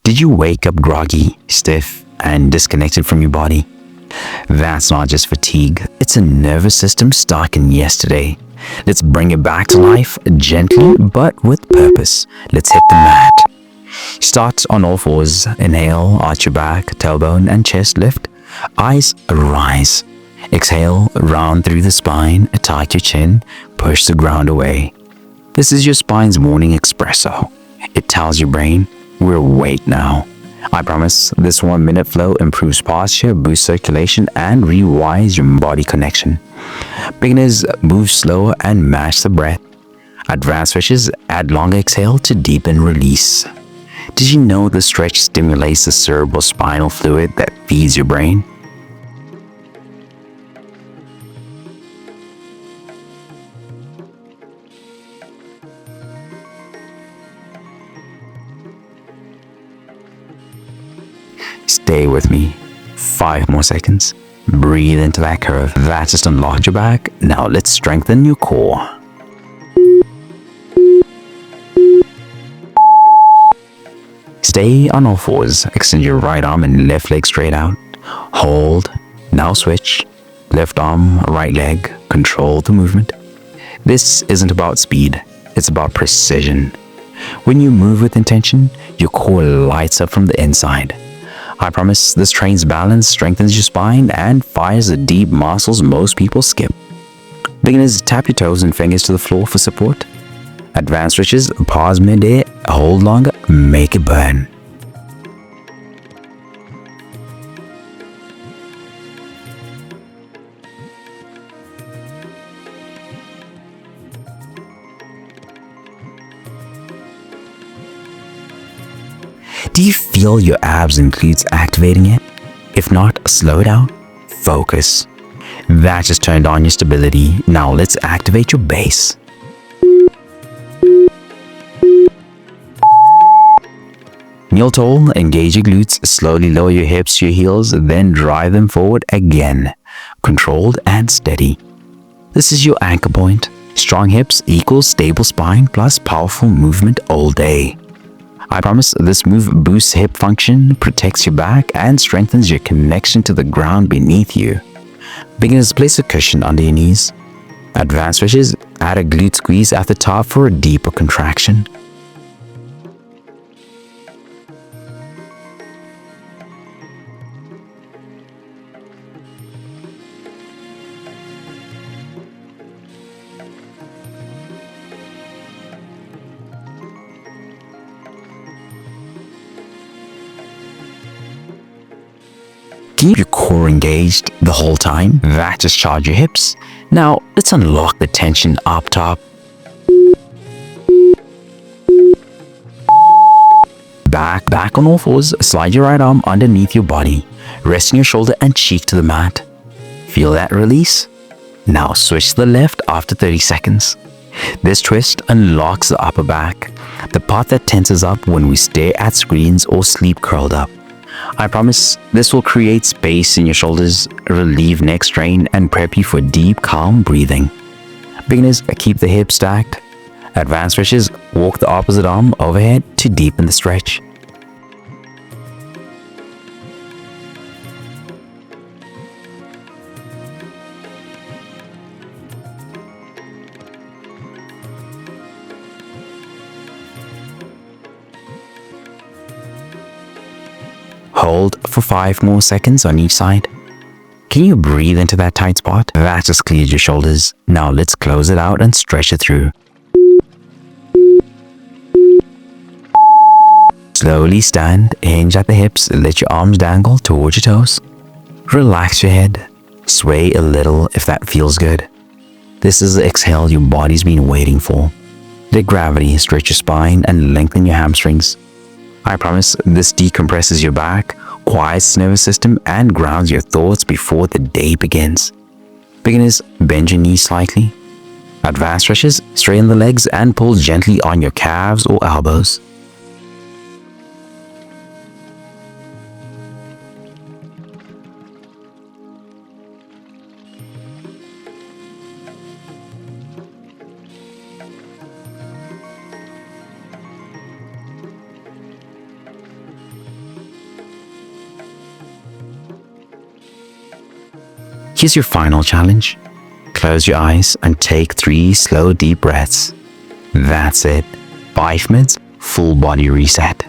Did you wake up groggy, stiff, and disconnected from your body? That's not just fatigue, it's a nervous system stuck in yesterday. Let's bring it back to life gently but with purpose. Let's hit the mat. Start on all fours. Inhale, arch your back, tailbone and chest lift. Eyes rise. Exhale, round through the spine, tuck your chin, push the ground away. This is your spine's morning espresso. It tells your brain, we're awake now. I promise this 1-minute flow improves posture, boosts circulation, and rewires your body connection. Beginners move slower and match the breath. Advanced stretches add longer exhale to deepen release. Did you know the stretch stimulates the cerebrospinal fluid that feeds your brain? Stay with me. 5 more seconds. Breathe into that curve. That just unlocked your back. Now let's strengthen your core. Stay on all fours. Extend your right arm and left leg straight out. Hold. Now switch. Left arm, right leg. Control the movement. This isn't about speed. It's about precision. When you move with intention, your core lights up from the inside. I promise this trains balance, strengthens your spine, and fires the deep muscles most people skip. Beginners, tap your toes and fingers to the floor for support. Advanced stretches, pause mid-air, hold longer, make it burn. Do you feel your abs and glutes activating it? If not, slow down, focus. That just turned on your stability. Now let's activate your base. Kneel tall, engage your glutes, slowly lower your hips to your heels, then drive them forward again. Controlled and steady. This is your anchor point. Strong hips equals stable spine plus powerful movement all day. I promise this move boosts hip function, protects your back, and strengthens your connection to the ground beneath you. Beginners, place a cushion under your knees. Advanced stretches, add a glute squeeze at the top for a deeper contraction. Keep your core engaged the whole time. That just charge your hips. Now, let's unlock the tension up top. Back on all fours. Slide your right arm underneath your body. Resting your shoulder and cheek to the mat. Feel that release? Now switch to the left after 30 seconds. This twist unlocks the upper back, the part that tenses up when we stare at screens or sleep curled up. I promise this will create space in your shoulders, relieve neck strain, and prep you for deep, calm breathing. Beginners, keep the hips stacked. Advanced stretches, walk the opposite arm overhead to deepen the stretch. Hold for 5 more seconds on each side. Can you breathe into that tight spot? That just cleared your shoulders. Now let's close it out and stretch it through. Slowly stand, hinge at the hips, let your arms dangle towards your toes. Relax your head. Sway a little if that feels good. This is the exhale your body's been waiting for. Let gravity stretch your spine and lengthen your hamstrings. I promise this decompresses your back, quiets the nervous system, and grounds your thoughts before the day begins. Beginners, bend your knees slightly. Advanced stretches, straighten the legs and pull gently on your calves or elbows. Here's your final challenge. Close your eyes and take 3 slow deep breaths. That's it. 5 minutes, full body reset.